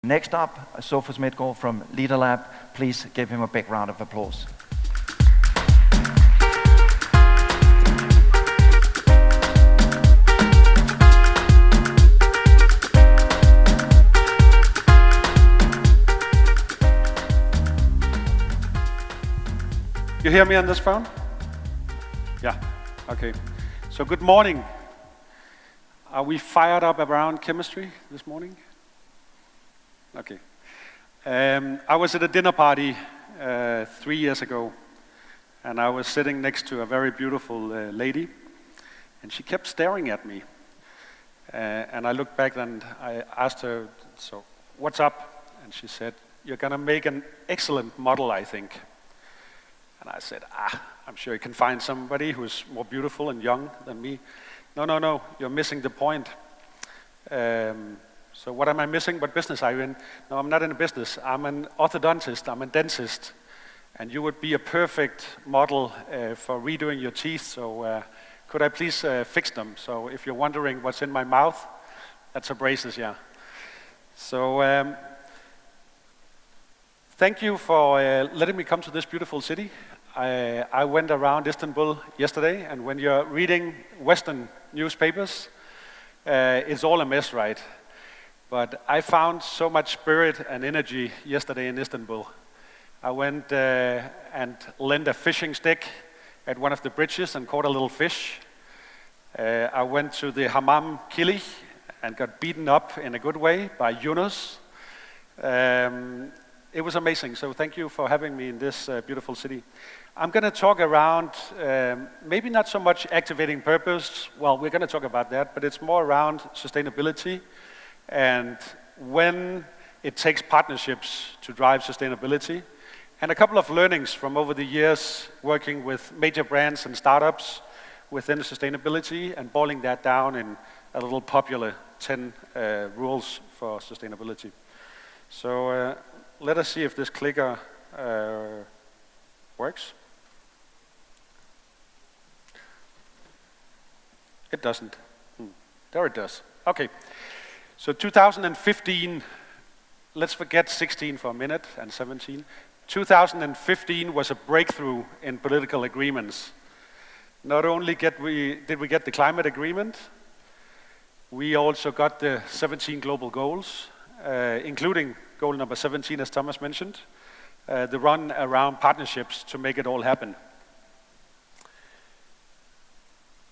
Next up, Sofus Midtgaard from Leader Lab. Please give him a big round of applause. You hear me on this phone? Yeah, okay. So good morning. Are we fired up around chemistry this morning? Okay. I was at a dinner party 3 years ago, and I was sitting next to a very beautiful lady, and she kept staring at me. And I looked back and I asked her, so what's up? And she said, you're gonna make an excellent model, I think. And I said, I'm sure you can find somebody who's more beautiful and young than me. No, you're missing the point. So what am I missing? What business are you in? No, I'm not in a business. I'm an orthodontist, I'm a dentist. And you would be a perfect model for redoing your teeth, so could I please fix them? So if you're wondering what's in my mouth, that's a braces, yeah. So thank you for letting me come to this beautiful city. I went around Istanbul yesterday, and when you're reading Western newspapers, it's all a mess, right? But I found so much spirit and energy yesterday in Istanbul. I went and lent a fishing stick at one of the bridges and caught a little fish. I went to the Hammam Kili and got beaten up in a good way by Yunus. It was amazing, so thank you for having me in this beautiful city. I'm going to talk around, maybe not so much activating purpose, well, we're going to talk about that, but it's more around sustainability and when it takes partnerships to drive sustainability, and a couple of learnings from over the years working with major brands and startups within sustainability and boiling that down in a little popular 10 rules for sustainability. So let us see if this clicker works. It doesn't. There it does. Okay. So 2015, let's forget 16 for a minute and 17. 2015 was a breakthrough in political agreements. Not only did we get the climate agreement, we also got the 17 global goals, including goal number 17, as Thomas mentioned, the run around partnerships to make it all happen.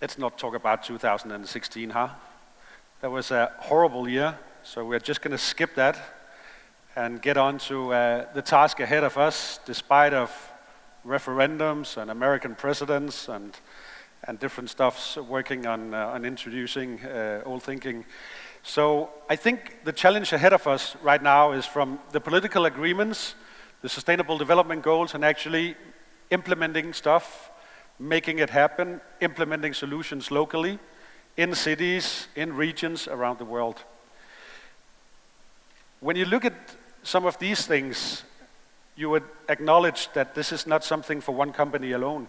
Let's not talk about 2016, huh? That was a horrible year, so we're just going to skip that and get on to the task ahead of us, despite of referendums and American presidents and different stuffs working on introducing old thinking. So I think the challenge ahead of us right now is from the political agreements, the sustainable development goals, and actually implementing stuff, making it happen, implementing solutions locally, in cities, in regions around the world. When you look at some of these things, you would acknowledge that this is not something for one company alone.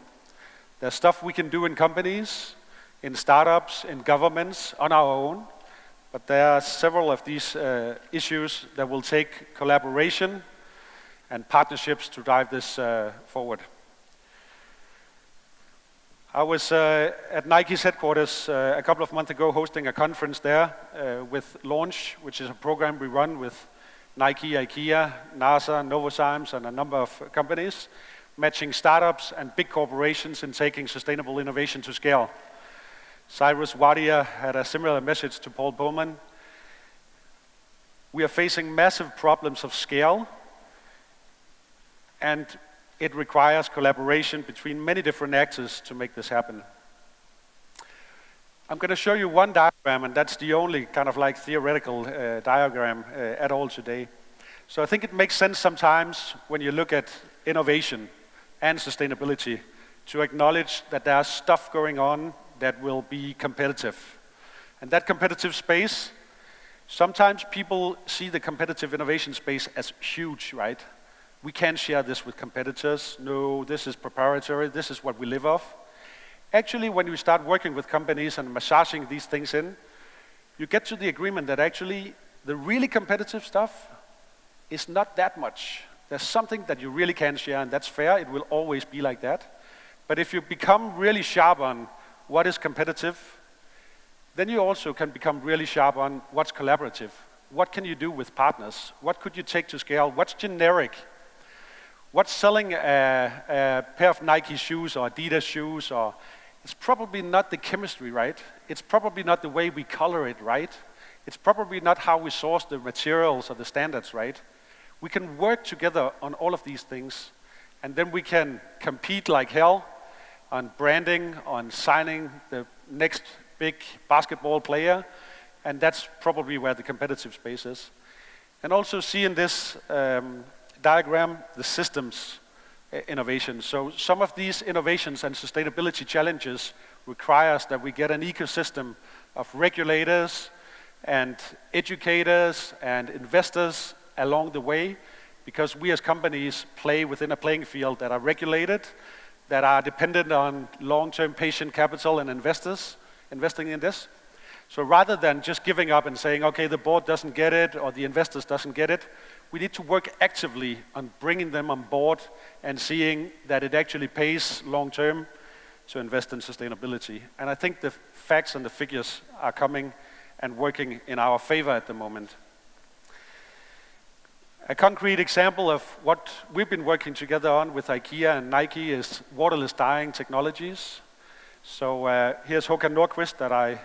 There's stuff we can do in companies, in startups, in governments, on our own, but there are several of these issues that will take collaboration and partnerships to drive this forward. I was at Nike's headquarters a couple of months ago hosting a conference there with Launch, which is a program we run with Nike, IKEA, NASA, Novozymes, and a number of companies, matching startups and big corporations in taking sustainable innovation to scale. Cyrus Wadia had a similar message to Paul Bowman. We are facing massive problems of scale, and it requires collaboration between many different actors to make this happen. I'm going to show you one diagram, and that's the only kind of like theoretical diagram at all today. So I think it makes sense sometimes when you look at innovation and sustainability to acknowledge that there's stuff going on that will be competitive. And that competitive space, sometimes people see the competitive innovation space as huge, right? We can't share this with competitors. No, this is proprietary. This is what we live off. Actually, when you start working with companies and massaging these things in, you get to the agreement that actually the really competitive stuff is not that much. There's something that you really can share, and that's fair. It will always be like that. But if you become really sharp on what is competitive, then you also can become really sharp on what's collaborative. What can you do with partners? What could you take to scale? What's generic? What's selling a pair of Nike shoes or Adidas shoes? Or it's probably not the chemistry, right? It's probably not the way we color it, right? It's probably not how we source the materials or the standards, right? We can work together on all of these things, and then we can compete like hell on branding, on signing the next big basketball player, and that's probably where the competitive space is. And also see in this diagram the systems innovation. So some of these innovations and sustainability challenges requires that we get an ecosystem of regulators and educators and investors along the way, because we as companies play within a playing field that are regulated, that are dependent on long-term patient capital and investors investing in this. So rather than just giving up and saying, okay, the board doesn't get it or the investors doesn't get it, we need to work actively on bringing them on board and seeing that it actually pays long-term to invest in sustainability. And I think the facts and the figures are coming and working in our favor at the moment. A concrete example of what we've been working together on with IKEA and Nike is waterless dyeing technologies. So here's Håkan Nordqvist, that I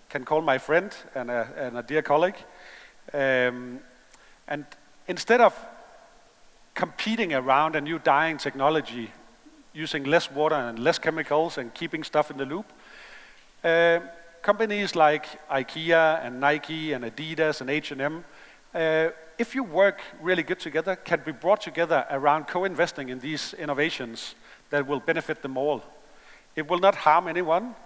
can call my friend and a dear colleague. And instead of competing around a new dyeing technology using less water and less chemicals and keeping stuff in the loop, companies like IKEA and Nike and Adidas and H&M, if you work really good together, can be brought together around co-investing in these innovations that will benefit them all. It will not harm anyone,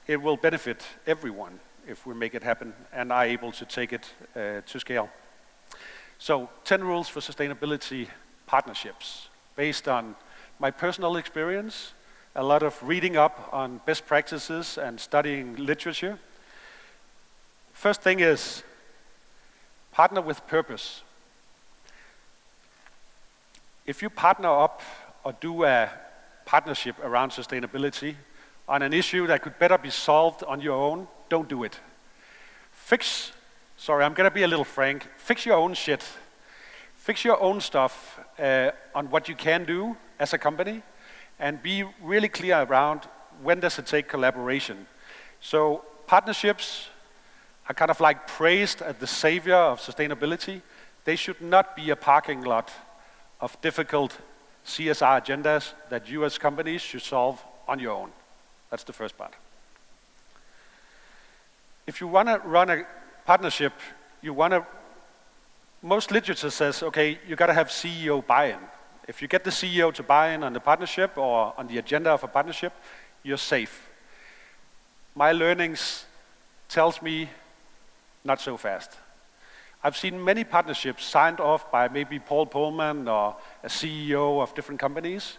it will benefit everyone if we make it happen and are able to take it to scale. So 10 rules for sustainability partnerships based on my personal experience, a lot of reading up on best practices and studying literature. First thing is partner with purpose. If you partner up or do a partnership around sustainability on an issue that could better be solved on your own, don't do it. I'm gonna be a little frank, fix your own shit. Fix your own stuff on what you can do as a company, and be really clear around when does it take collaboration. So partnerships are kind of like praised as the savior of sustainability. They should not be a parking lot of difficult CSR agendas that you as companies should solve on your own. That's the first part. If you want to run a partnership, most literature says, okay, you got to have CEO buy-in. If you get the CEO to buy in on the partnership or on the agenda of a partnership, you're safe. My learnings tells me not so fast. I've seen many partnerships signed off by maybe Paul Pullman or a CEO of different companies.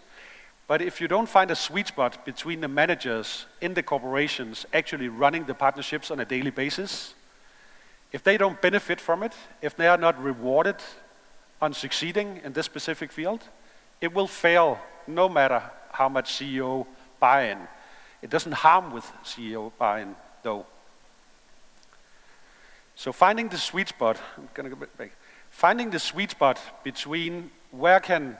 But if you don't find a sweet spot between the managers in the corporations actually running the partnerships on a daily basis, if they don't benefit from it, if they are not rewarded on succeeding in this specific field, it will fail no matter how much CEO buy-in. It doesn't harm with CEO buy-in though. So finding the sweet spot, I'm gonna go back. Finding the sweet spot between where can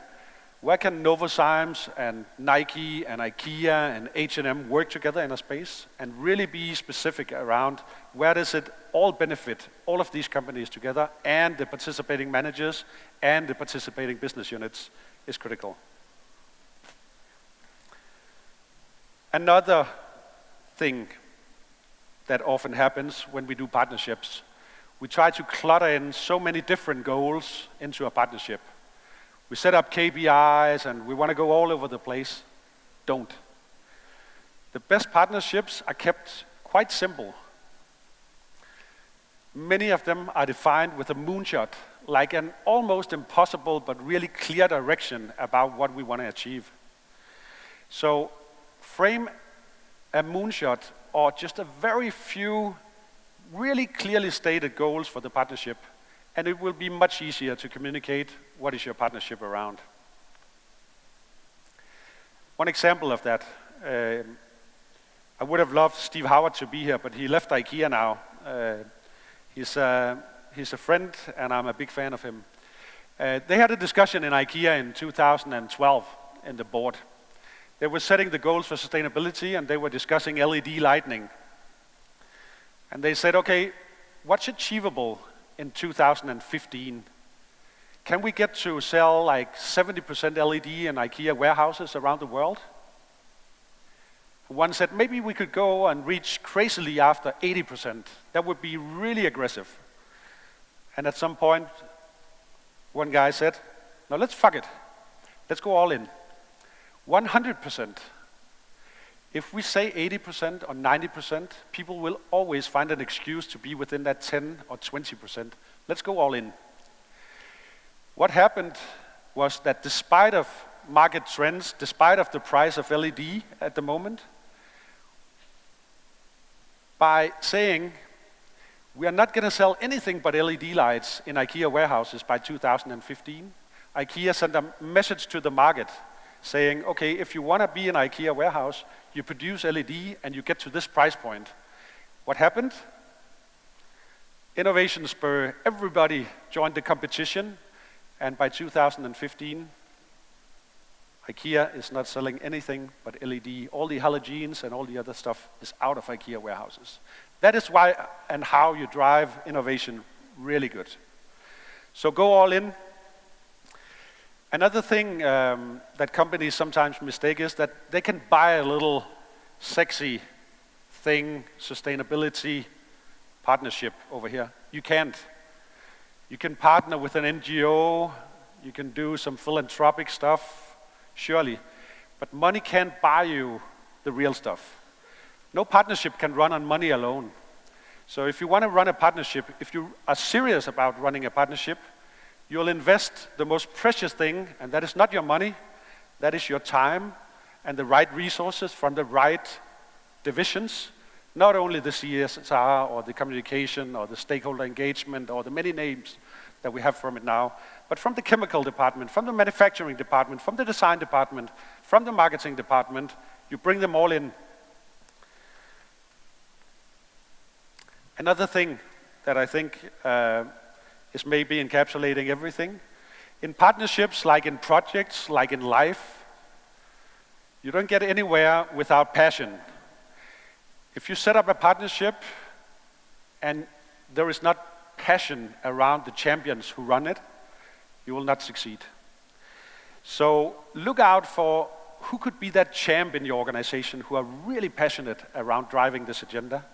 Novozymes and Nike and IKEA and H&M work together in a space, and really be specific around where does it all benefit all of these companies together and the participating managers and the participating business units is critical. Another thing that often happens when we do partnerships, we try to clutter in so many different goals into a partnership. We set up KPIs and we want to go all over the place. Don't. The best partnerships are kept quite simple. Many of them are defined with a moonshot, like an almost impossible but really clear direction about what we want to achieve. So frame a moonshot or just a very few really clearly stated goals for the partnership, and it will be much easier to communicate what is your partnership around. One example of that, I would have loved Steve Howard to be here, but he left IKEA now. He's a friend, and I'm a big fan of him. They had a discussion in IKEA in 2012 in the board. They were setting the goals for sustainability, and they were discussing LED lighting. And they said, okay, what's achievable in 2015? Can we get to sell like 70% LED in IKEA warehouses around the world? One said, maybe we could go and reach crazily after 80%. That would be really aggressive. And at some point, one guy said, no, let's fuck it. Let's go all in. 100%. If we say 80% or 90%, people will always find an excuse to be within that 10 or 20%. Let's go all in. What happened was that despite of market trends, despite of the price of LED at the moment, by saying we are not going to sell anything but LED lights in IKEA warehouses by 2015, IKEA sent a message to the market saying, okay, if you want to be an IKEA warehouse, you produce LED and you get to this price point. What happened? Innovation spur, everybody joined the competition, and by 2015, IKEA is not selling anything but LED. All the halogens and all the other stuff is out of IKEA warehouses. That is why and how you drive innovation really good. So go all in. Another thing that companies sometimes mistake is that they can buy a little sexy thing, sustainability partnership over here. You can't. You can partner with an NGO, you can do some philanthropic stuff, surely, but money can't buy you the real stuff. No partnership can run on money alone. So if you want to run a partnership, if you are serious about running a partnership, you'll invest the most precious thing, and that is not your money, that is your time and the right resources from the right divisions, not only the CSR or the communication or the stakeholder engagement or the many names that we have from it now, but from the chemical department, from the manufacturing department, from the design department, from the marketing department. You bring them all in. Another thing that I think is maybe encapsulating everything, in partnerships, like in projects, like in life, you don't get anywhere without passion. If you set up a partnership and there is not passion around the champions who run it, you will not succeed. So look out for who could be that champ in your organization who are really passionate around driving this agenda,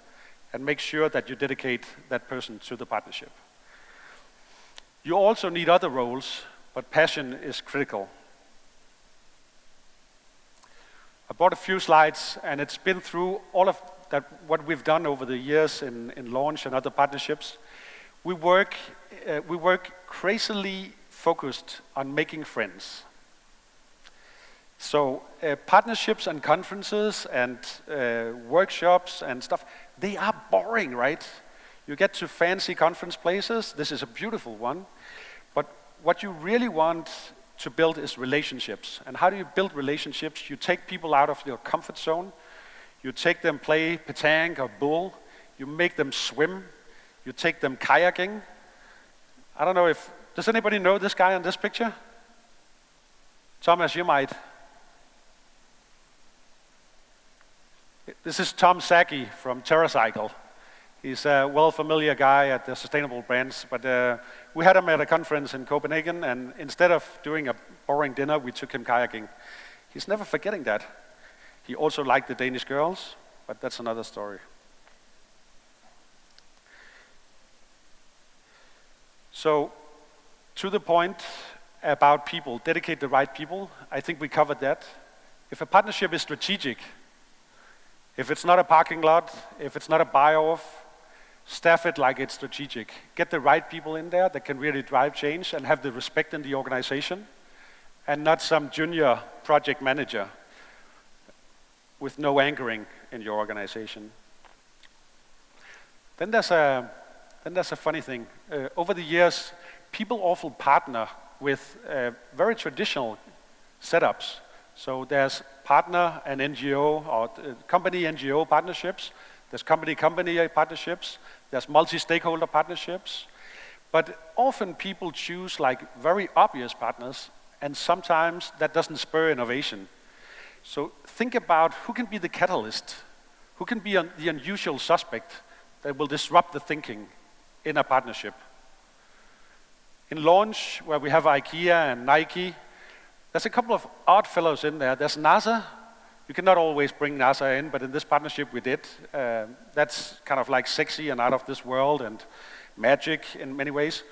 and make sure that you dedicate that person to the partnership. You also need other roles, but passion is critical. I brought a few slides, and it's been through all of that, what we've done over the years in launch and other partnerships. We work crazily focused on making friends. So partnerships and conferences and workshops and stuff, they are boring, right? You get to fancy conference places. This is a beautiful one. But what you really want to build is relationships. And how do you build relationships? You take people out of their comfort zone. You take them play petanque or bull. You make them swim. You take them kayaking. I don't know if, does anybody know this guy on this picture? Thomas, you might. This is Tom Sacchi from TerraCycle. He's a well-familiar guy at the Sustainable Brands, but we had him at a conference in Copenhagen, and instead of doing a boring dinner, we took him kayaking. He's never forgetting that. He also liked the Danish girls, but that's another story. So, to the point about people, dedicate the right people, I think we covered that. If a partnership is strategic, if it's not a parking lot, if it's not a buy-off, staff it like it's strategic. Get the right people in there that can really drive change and have the respect in the organization, and not some junior project manager with no anchoring in your organization. Then there's a then there's a funny thing. Over the years, people often partner with very traditional setups. So there's partner and NGO or company-NGO partnerships. There's company-company partnerships. There's multi-stakeholder partnerships. But often people choose like very obvious partners, and sometimes that doesn't spur innovation. So think about who can be the catalyst, who can be the unusual suspect that will disrupt the thinking in a partnership. In launch, where we have IKEA and Nike, there's a couple of odd fellows in there. There's NASA. You cannot always bring NASA in, but in this partnership we did. That's kind of like sexy and out of this world and magic in many ways.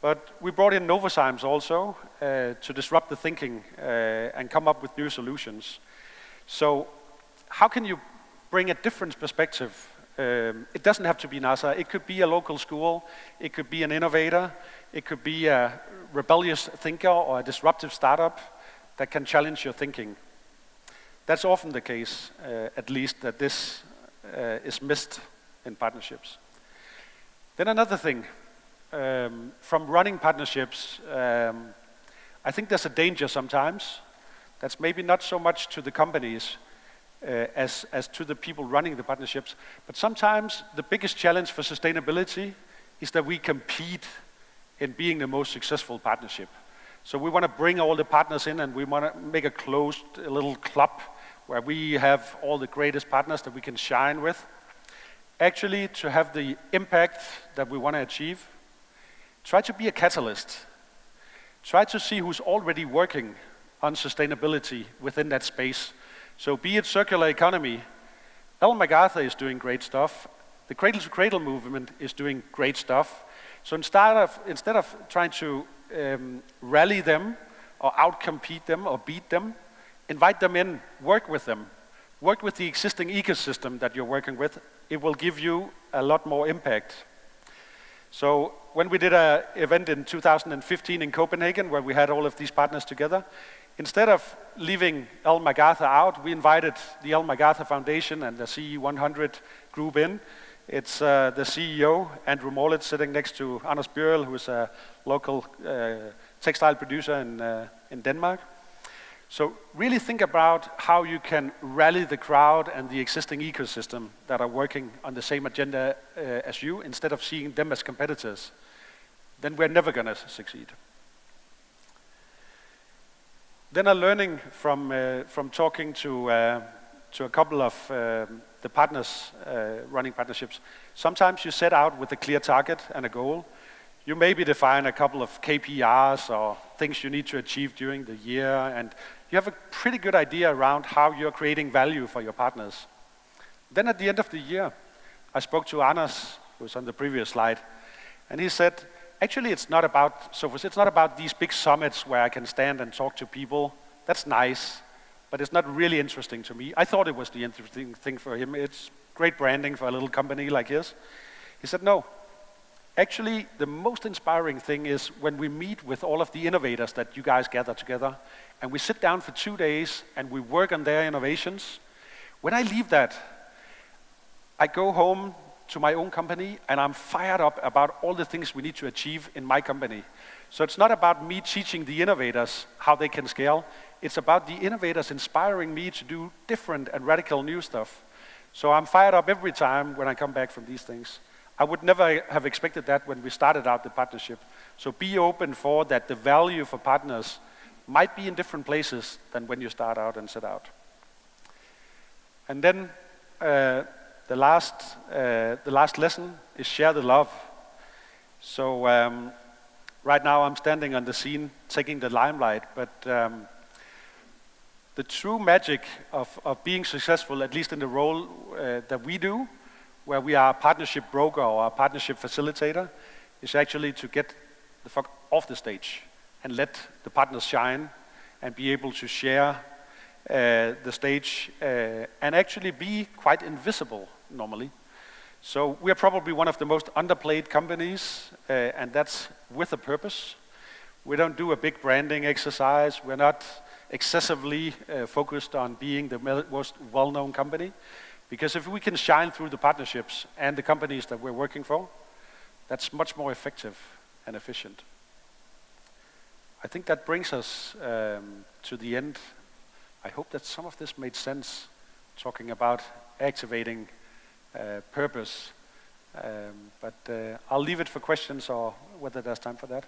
But we brought in Novozymes also to disrupt the thinking and come up with new solutions. So how can you bring a different perspective? It doesn't have to be NASA. It could be a local school. It could be an innovator. It could be a rebellious thinker or a disruptive startup that can challenge your thinking. That's often the case, at least, that this is missed in partnerships. Then another thing, from running partnerships, I think there's a danger sometimes that's maybe not so much to the companies as to the people running the partnerships, but sometimes the biggest challenge for sustainability is that we compete in being the most successful partnership. So we want to bring all the partners in and we want to make a closed little club where we have all the greatest partners that we can shine with. Actually, to have the impact that we want to achieve, try to be a catalyst. Try to see who's already working on sustainability within that space. So be it circular economy, Ellen MacArthur is doing great stuff. The Cradle to Cradle movement is doing great stuff. So instead of trying to rally them or outcompete them or beat them, invite them in, work with them. Work with the existing ecosystem that you're working with. It will give you a lot more impact. So when we did an event in 2015 in Copenhagen where we had all of these partners together, instead of leaving Ellen MacArthur out, we invited the Ellen MacArthur Foundation and the CE100 group in. It's the CEO, Andrew Morlitz, sitting next to Anders Bjørl, who is a local textile producer in Denmark. So really think about how you can rally the crowd and the existing ecosystem that are working on the same agenda as you, instead of seeing them as competitors. Then we're never going to succeed. Then a learning from talking to a couple of the partners running partnerships. Sometimes you set out with a clear target and a goal. You maybe define a couple of KPIs or things you need to achieve during the year, and you have a pretty good idea around how you're creating value for your partners. Then at the end of the year, I spoke to Anders, who was on the previous slide, and he said, actually it's not about Sofus, it's not about these big summits where I can stand and talk to people. That's nice, but it's not really interesting to me. I thought it was the interesting thing for him. It's great branding for a little company like his. He said, no. Actually, the most inspiring thing is when we meet with all of the innovators that you guys gather together, and we sit down for 2 days and we work on their innovations. When I leave that, I go home to my own company and I'm fired up about all the things we need to achieve in my company. So it's not about me teaching the innovators how they can scale. It's about the innovators inspiring me to do different and radical new stuff. So I'm fired up every time when I come back from these things. I would never have expected that when we started out the partnership. So be open for that the value for partners might be in different places than when you start out and set out. And then the last lesson is share the love. So right now I'm standing on the scene taking the limelight, but the true magic of being successful, at least in the role that we do, where we are a partnership broker or a partnership facilitator, is actually to get the fuck off the stage and let the partners shine and be able to share the stage and actually be quite invisible normally. So we're probably one of the most underplayed companies, and that's with a purpose. We don't do a big branding exercise. We're not excessively focused on being the most well-known company. Because if we can shine through the partnerships and the companies that we're working for, That's much more effective and efficient. I think that brings us to the end. I hope that some of this made sense, talking about activating purpose. But I'll leave it for questions or whether there's time for that.